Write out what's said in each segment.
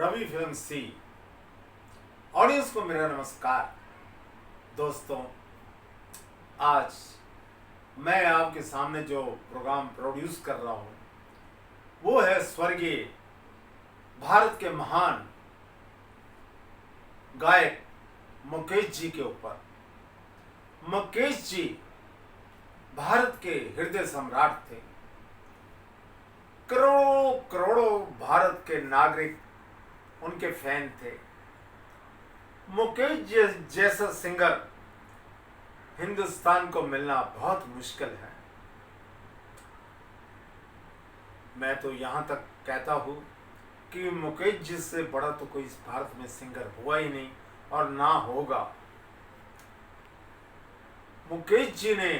Ravi film सी audience को मेरा नमस्कार। दोस्तों, आज मैं आपके सामने जो प्रोग्राम प्रोड्यूस कर रहा हूँ वो है स्वर्गीय भारत के महान गायक मुकेश जी के ऊपर। मुकेश जी भारत के हृदय सम्राट थे। करोड़ों करोड़ों भारत के नागरिक उनके फैन थे। मुकेश जैसा सिंगर हिंदुस्तान को मिलना बहुत मुश्किल है। मैं तो यहाँ तक कहता हूँ कि मुकेश जी से बड़ा तो कोई इस भारत में सिंगर हुआ ही नहीं और ना होगा। मुकेश जी ने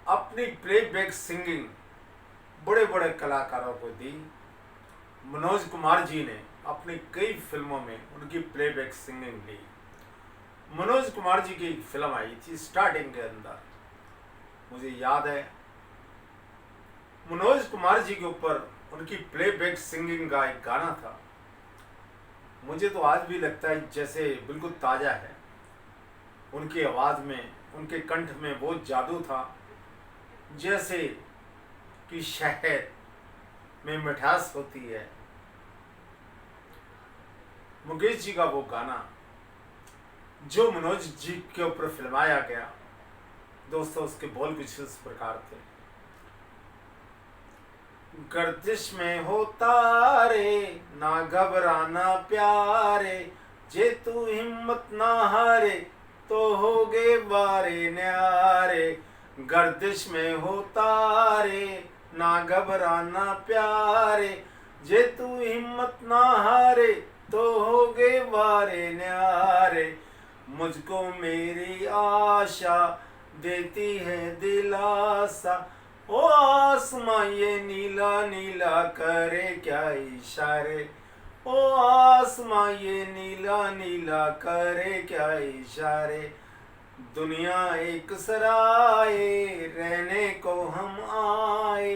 अपनी प्लेबैक सिंगिंग बड़े बड़े कलाकारों को दी। मनोज कुमार जी ने अपनी कई फिल्मों में उनकी प्लेबैक सिंगिंग ली। मनोज कुमार जी की एक फिल्म आई थी स्टार्टिंग के अंदर, मुझे याद है मनोज कुमार जी के ऊपर उनकी प्लेबैक सिंगिंग का एक गाना था। मुझे तो आज भी लगता है जैसे बिल्कुल ताज़ा है। उनकी आवाज़ में, उनके कंठ में वो जादू था जैसे कि शहद में मिठास होती है। मुकेश जी का वो गाना जो मनोज जी के ऊपर फिल्माया गया, दोस्तों उसके बोल कुछ इस प्रकार थे। गर्दिश में हो तारे, ना घबराना प्यारे, जे तू हिम्मत ना हारे तो होगे बारे न्यारे। गर्दिश में हो तारे, ना घबराना प्यारे, जे तू हिम्मत ना हारे तो होगे बारे न्यारे। मुझको मेरी आशा देती है दिलासा, ओ आसमां ये नीला नीला करे क्या इशारे। ओ आसमां ये नीला नीला करे क्या इशारे। दुनिया एक सराय रहने को हम आए,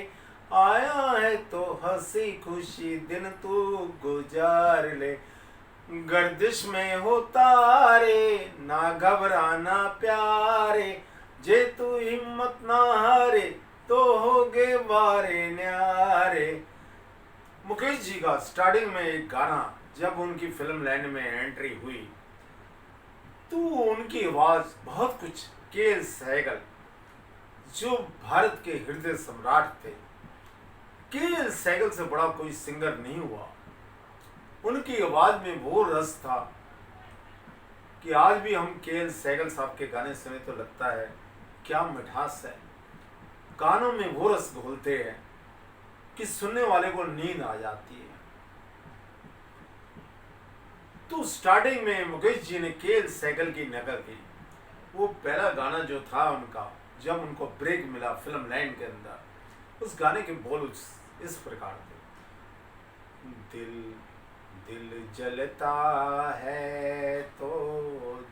आया है तो हंसी खुशी दिन तू गुजार ले। गर्दिश में हो तारे, ना घबराना प्यारे, जे तू हिम्मत ना हारे तो होगे बारे न्यारे। मुकेश जी का स्टार्टिंग में एक गाना जब उनकी फिल्म लाइन में एंट्री हुई तो उनकी आवाज बहुत कुछ के सहगल जो भारत के हृदय सम्राट थे, के सहगल से बड़ा कोई सिंगर नहीं हुआ। उनकी आवाज में वो रस था कि आज भी हम के सहगल साहब के गाने सुने तो लगता है क्या मिठास है। गानों में वो रस घोलते हैं कि सुनने वाले को नींद आ जाती है। तो स्टार्टिंग में मुकेश जी ने के सहगल की नकल की। वो पहला गाना जो था उनका, जब उनको ब्रेक मिला फिल्म लाइन के अंदर, उस गाने के बोल इस प्रकार थे। दिल दिल जलता है तो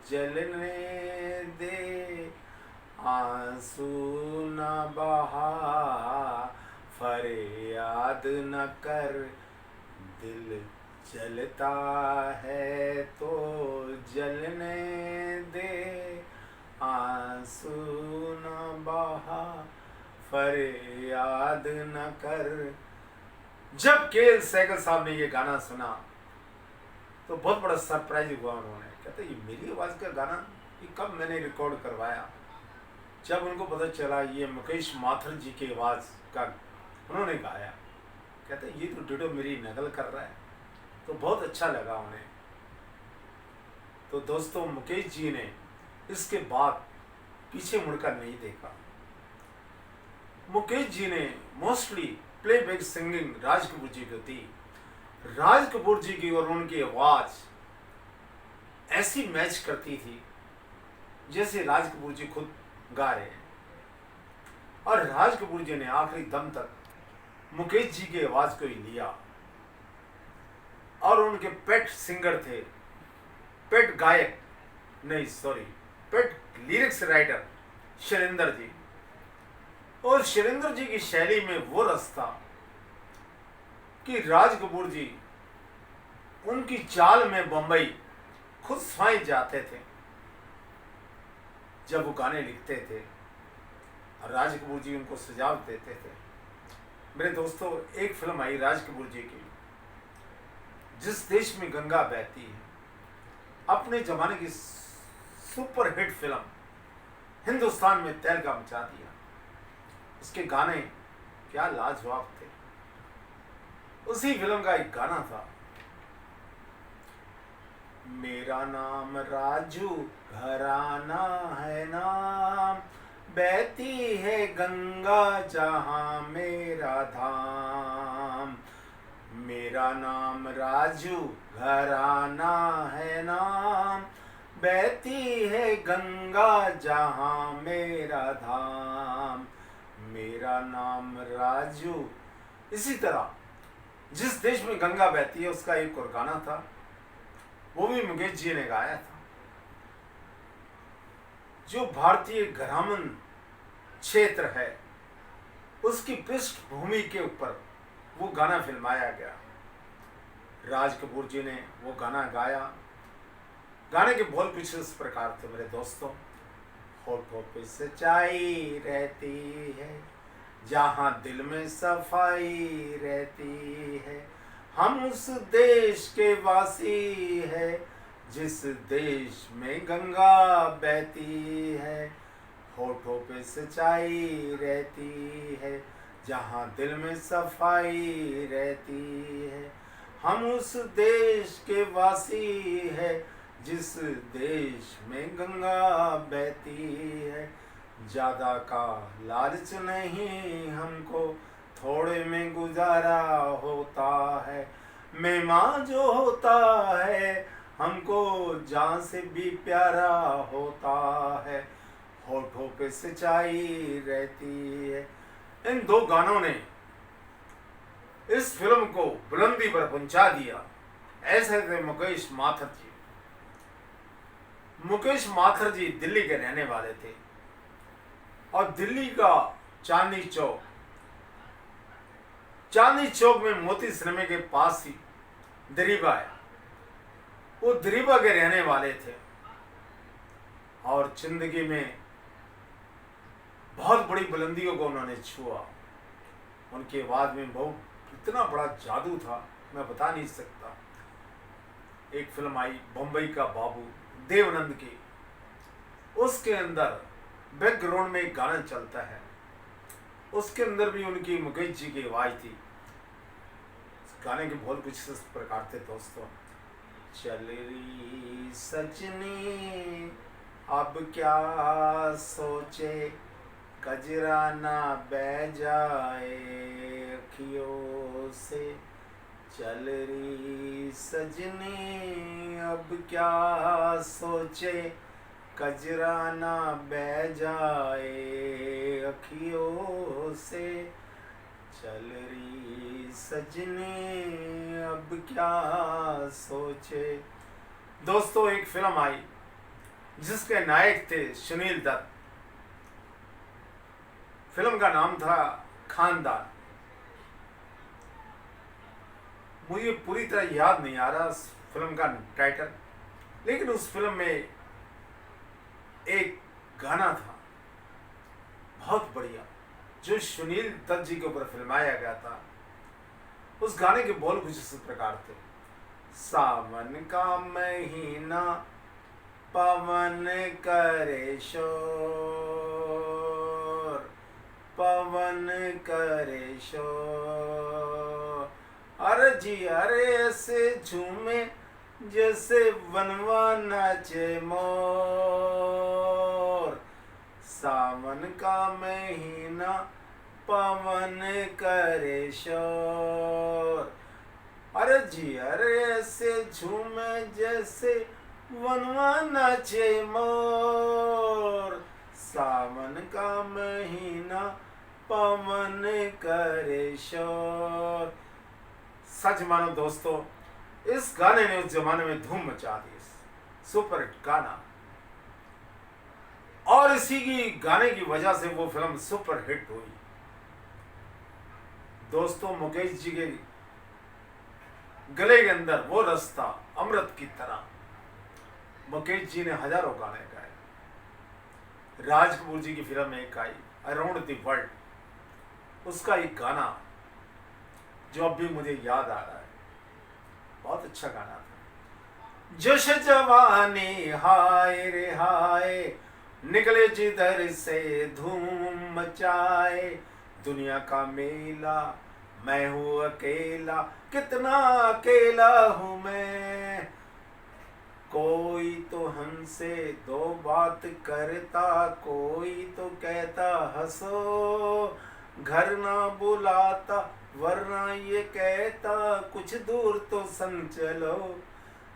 जलने दे, आंसू न बहा फरियाद न कर। दिल जलता है तो जलने दे, आंसू न बहा फरियाद न कर। जब के सहगल साहब ने ये गाना सुना तो बहुत बड़ा सरप्राइज हुआ। उन्होंने कहते ये मेरी आवाज़ का गाना, ये कब मैंने रिकॉर्ड करवाया। जब उनको पता चला ये मुकेश माथुर जी की आवाज़ का उन्होंने गाया, कहते ये तो डिटो मेरी नकल कर रहा है, तो बहुत अच्छा लगा उन्हें। तो दोस्तों, मुकेश जी ने इसके बाद पीछे मुड़कर नहीं देखा। मुकेश जी ने mostly playback singing Raj Kapoor जी को दी। राज कपूर जी की और उनकी आवाज ऐसी मैच करती थी जैसे राज कपूर जी खुद गा रहे हैं। और राज कपूर जी ने आखिरी दम तक मुकेश जी की आवाज को ही लिया। और उनके पेट सिंगर थे, पेट गायक नहीं सॉरी पेट लिरिक्स राइटर शैलेंद्र जी। और शैलेंद्र जी की शैली में वो रस था कि राज कपूर जी उनकी चाल में बम्बई खुद स्वयं जाते थे जब वो गाने लिखते थे और राज कपूर जी उनको सुझाव देते थे। मेरे दोस्तों, एक फिल्म आई राज कपूर जी की, जिस देश में गंगा बहती है, अपने जमाने की सुपर हिट फिल्म, हिंदुस्तान में तहलका मचा दिया। उसके गाने क्या लाजवाब थे। उसी फिल्म का एक गाना था, मेरा नाम राजू घराना है नाम, बहती है गंगा जहां मेरा धाम। मेरा नाम राजू घराना है नाम, बहती है गंगा जहां मेरा धाम। मेरा नाम राजू। इसी तरह जिस देश में गंगा बहती है उसका एक और गाना था, वो भी मुकेश जी ने गाया था। जो भारतीय ग्रामीण क्षेत्र है उसकी पृष्ठभूमि के ऊपर वो गाना फिल्माया गया। राज कपूर जी ने वो गाना गाया। गाने के बोल कुछ इस प्रकार थे मेरे दोस्तों, होठों पे सच्चाई रहती है, जहां दिल में सफाई रहती है, हम उस देश के वासी है जिस देश में गंगा बहती है। होठों पे सच्चाई रहती है, जहां दिल में सफाई रहती है, हम उस देश के वासी है जिस देश में गंगा बहती है। ज्यादा का लालच नहीं हमको, थोड़े में गुजारा होता है। मेहमान जो होता है हमको जान से भी प्यारा होता है, होठों पे सच्चाई रहती है। इन दो गानों ने इस फिल्म को बुलंदी पर पहुंचा दिया। ऐसे थे मुकेश माथुर जी। मुकेश माथुर जी दिल्ली के रहने वाले थे और दिल्ली का चांदनी चौक में मोती सिनेमा के पास ही दरीबा है, वो दरीबा के रहने वाले थे और जिंदगी में बहुत बड़ी बुलंदियों को उन्होंने छुआ। उनके आवाज में बहुत इतना बड़ा जादू था, मैं बता नहीं सकता। एक फिल्म आई बम्बई का बाबू देवानंद की, उसके अंदर बैकग्राउंड में एक गाना चलता है, उसके अंदर भी उनकी मुकेश जी की आवाज थी। गाने के बोल कुछ इस प्रकार थे दोस्तों, चल रही सजनी अब क्या सोचे, कजरा ना बह जाए अखियों से। चल रही सजनी अब क्या सोचे, कजरा ना बह जाए अखियों से। चल रही सजनी अब क्या सोचे। दोस्तों, एक फिल्म आई जिसके नायक थे सुनील दत्त। फिल्म का नाम था खानदान। मुझे पूरी तरह याद नहीं आ रहा उस फिल्म का टाइटल, लेकिन उस फिल्म में एक गाना था बहुत बढ़िया जो सुनील दत्त जी के ऊपर फिल्माया गया था। उस गाने के बोल कुछ इस प्रकार थे, सावन का महीना पवन करे शोर, पवन करे शोर, अरे जी अरे ऐसे झूमे जैसे वनवा नाचे मोर। सावन का महीना पवन करे शोर, अरे जी अरे ऐसे झूमे जैसे वनवा नाचे मोर। सावन का महीना पवन करे शोर। सच मानो दोस्तों, इस गाने ने उस जमाने में धूम मचा दी। सुपर हिट गाना, और इसी की गाने की वजह से वो फिल्म सुपर हिट हुई। दोस्तों, मुकेश जी के गले के अंदर वो रास्ता अमृत की तरह। मुकेश जी ने हजारों गाने गाए। राज कपूर जी की फिल्म एक आई अराउंड द वर्ल्ड, उसका एक गाना जो अब भी मुझे याद आ रहा है, बहुत अच्छा गाना था। जोश जवानी हाय रे हाय, निकले जिधर से धूम मचाए, दुनिया का मेला मैं हूँ अकेला, कितना अकेला हूँ मैं, कोई तो हमसे दो बात करता, कोई तो कहता हंसो, घर ना बुलाता वरना ये कहता कुछ दूर तो संग चलो।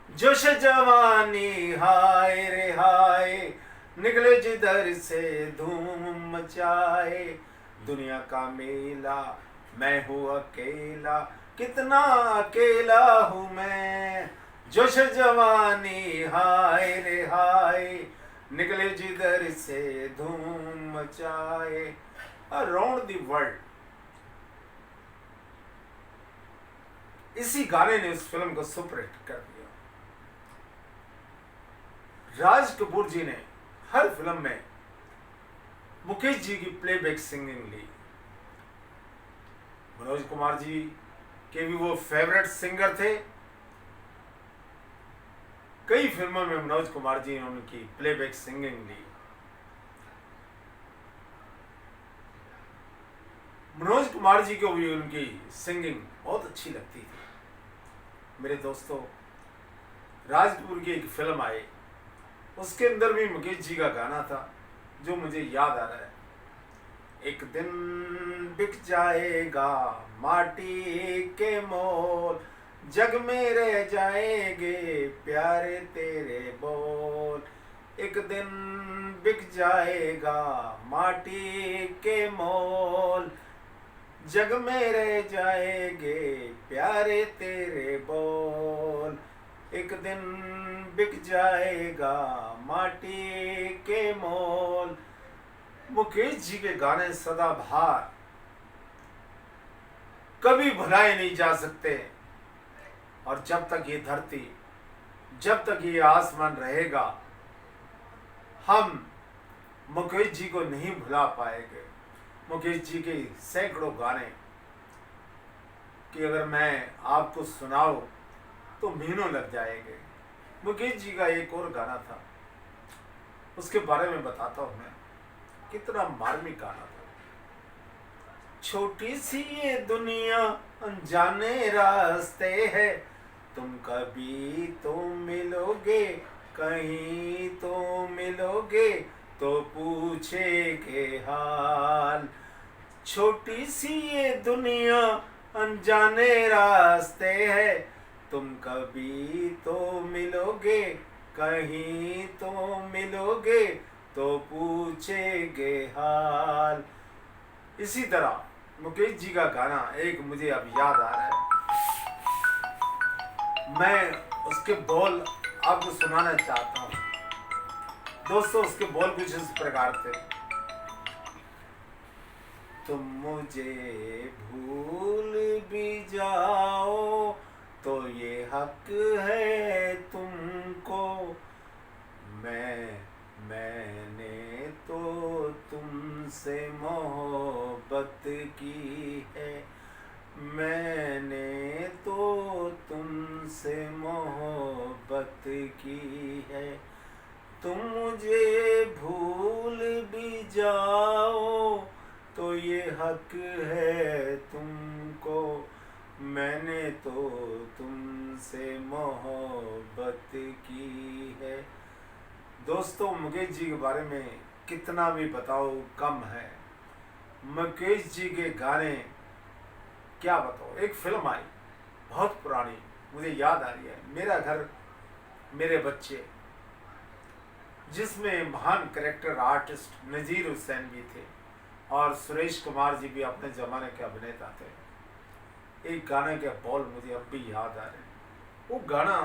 जोश जवानी हाय रे हाय, निकले जिधर से धूम मचाए, दुनिया का मेला मैं हूँ अकेला, कितना अकेला हूँ मैं। जोश जवानी हाय रे हाय, निकले जिधर से धूम मचाए, अराउंड द वर्ल्ड। इसी गाने ने उस फिल्म को सुपरहिट कर दिया। राज कपूर जी ने हर फिल्म में मुकेश जी की प्लेबैक सिंगिंग ली। मनोज कुमार जी के भी वो फेवरेट सिंगर थे। कई फिल्मों में मनोज कुमार जी ने उनकी प्लेबैक सिंगिंग ली। मनोज कुमार जी को भी उनकी सिंगिंग बहुत अच्छी लगती थी। मेरे दोस्तों, राज कपूर की एक फिल्म आई, उसके अंदर भी मुकेश जी का गाना था जो मुझे याद आ रहा है। एक दिन बिक जाएगा माटी के मोल, जग में रह जाएंगे प्यारे तेरे बोल। एक दिन बिक जाएगा माटी के मोल, जग में रह जाएंगे प्यारे तेरे बोल। एक दिन बिक जाएगा माटी के मोल। मुकेश जी के गाने सदाबहार, कभी भुलाए नहीं जा सकते। और जब तक ये धरती, जब तक ये आसमान रहेगा, हम मुकेश जी को नहीं भुला पाएंगे। मुकेश जी के सैकड़ों गाने कि अगर मैं आपको सुनाऊं तो महीनों लग जाएंगे। मुकेश जी का एक और गाना था, उसके बारे में बताता हूं मैं, कितना मार्मिक गाना था। छोटी सी ये दुनिया अनजाने रास्ते है, तुम कभी तो मिलोगे, कहीं तो मिलोगे, तो पूछेंगे हाल। छोटी सी ये दुनिया अनजाने रास्ते है, तुम कभी तो मिलोगे, कहीं तो मिलोगे, तो पूछेंगे हाल। इसी तरह मुकेश जी का गाना एक मुझे अब याद आ रहा है, मैं उसके बोल आपको सुनाना चाहता हूँ। दोस्तों, उसके बोल कुछ इस प्रकार थे। तुम मुझे भूल भी जाओ तो ये हक है तुमको, मैंने तो तुमसे मोहब्बत की है, मैंने तो तुमसे मोहब्बत की है। तुम मुझे भूल भी जाओ तो ये हक है तुमको, मैंने तो तुमसे मोहब्बत की है। दोस्तों, मुकेश जी के बारे में कितना भी बताओ कम है। मुकेश जी के गाने क्या बताओ। एक फिल्म आई बहुत पुरानी, मुझे याद आ रही है, मेरा घर मेरे बच्चे, जिसमें महान कैरेक्टर आर्टिस्ट नजीर हुसैन भी थे और सुरेश कुमार जी भी अपने ज़माने के अभिनेता थे। एक गाने के बोल मुझे अब भी याद आ रहे हैं। वो गाना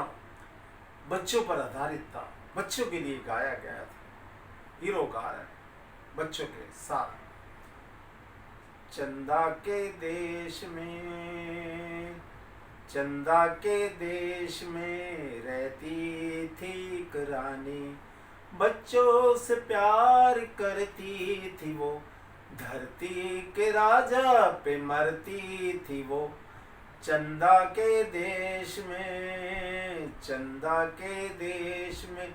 बच्चों पर आधारित था, बच्चों के लिए गाया गया था। हीरो गा रहे हैं बच्चों के साथ। चंदा के देश में चंदा के देश में रहती थी एक रानी, बच्चों से प्यार करती थी वो, धरती के राजा पे मरती थी वो। चंदा के देश में, चंदा के देश में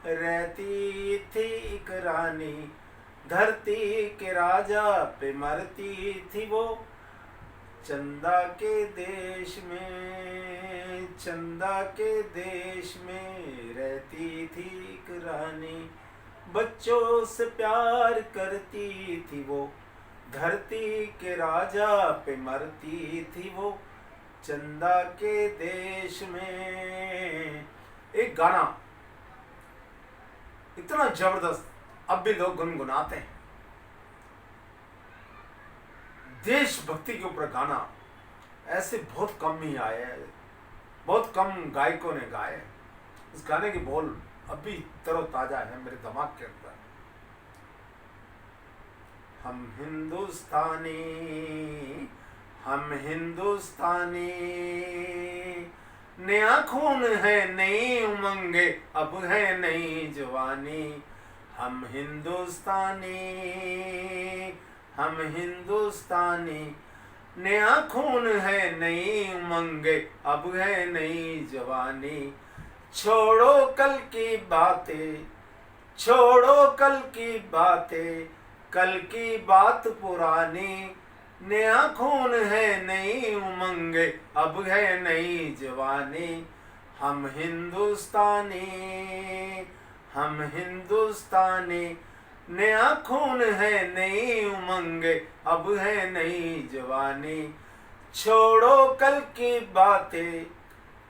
रहती थी एक रानी, धरती के राजा पे मरती थी वो। चंदा के देश में, चंदा के देश में रहती थी एक रानी, बच्चों से प्यार करती थी वो, धरती के राजा पे मरती थी वो। चंदा के देश में। एक गाना इतना जबरदस्त अब भी लोग गुनगुनाते हैं। देशभक्ति के ऊपर गाना ऐसे बहुत कम ही आए हैं, बहुत कम गायकों ने गाए। इस गाने के बोल अभी तरोताजा है मेरे दिमाग के अंदर। हम हिंदुस्तानी, हम हिंदुस्तानी, नया खून है नई उमंगे, अब है नई जवानी। हम हिंदुस्तानी, हम हिंदुस्तानी, नया खून है नई उमंगे, अब है नई जवानी। छोड़ो कल की बातें, छोड़ो कल की बातें, कल की बात पुरानी। नया खून है नई उमंगे, अब है नई जवानी। हम हिंदुस्तानी, हम हिंदुस्तानी, नया खून है नई उमंगे, अब है नई जवानी। छोड़ो कल की बातें,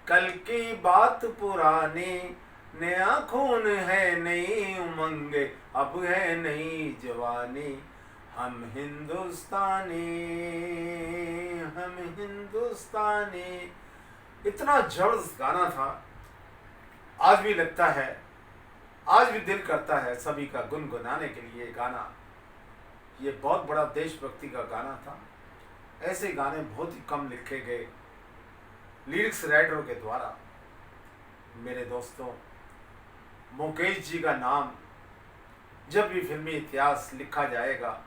कल की बात पुरानी। नया खून है नई उमंगे, अब है नई जवानी। हम हिंदुस्तानी, हम हिंदुस्तानी। इतना जबरदस्त गाना था। आज भी लगता है, आज भी दिल करता है सभी का गुनगुनाने के लिए गाना। ये बहुत बड़ा देशभक्ति का गाना था। ऐसे गाने बहुत ही कम लिखे गए लिरिक्स राइटरों के द्वारा। मेरे दोस्तों, मुकेश जी का नाम जब भी फिल्मी इतिहास लिखा जाएगा,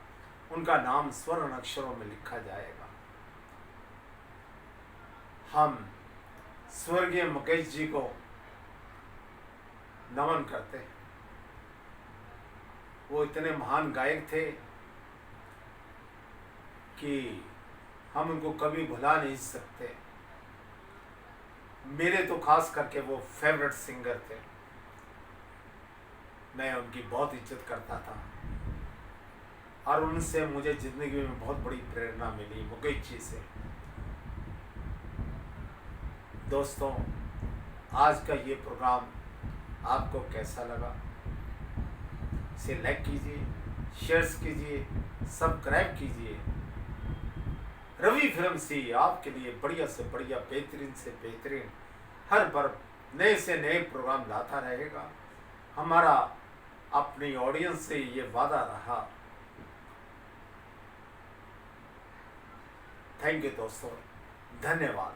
उनका नाम स्वर्ण अक्षरों में लिखा जाएगा। हम स्वर्गीय मुकेश जी को नमन करते हैं। वो इतने महान गायक थे कि हम उनको कभी भुला नहीं सकते। मेरे तो खास करके वो फेवरेट सिंगर थे। मैं उनकी बहुत इज्जत करता था और उनसे मुझे जिंदगी में बहुत बड़ी प्रेरणा मिली, मुकेश जी से। दोस्तों, आज का ये प्रोग्राम आपको कैसा लगा? इसे लाइक कीजिए, शेयर कीजिए, सब्सक्राइब कीजिए। रवि फिल्म से आपके लिए बढ़िया से बढ़िया, बेहतरीन से बेहतरीन हर बार नए से नए प्रोग्राम लाता रहेगा। हमारा अपनी ऑडियंस से ये वादा रहा। थैंक यू दोस्तों, धन्यवाद।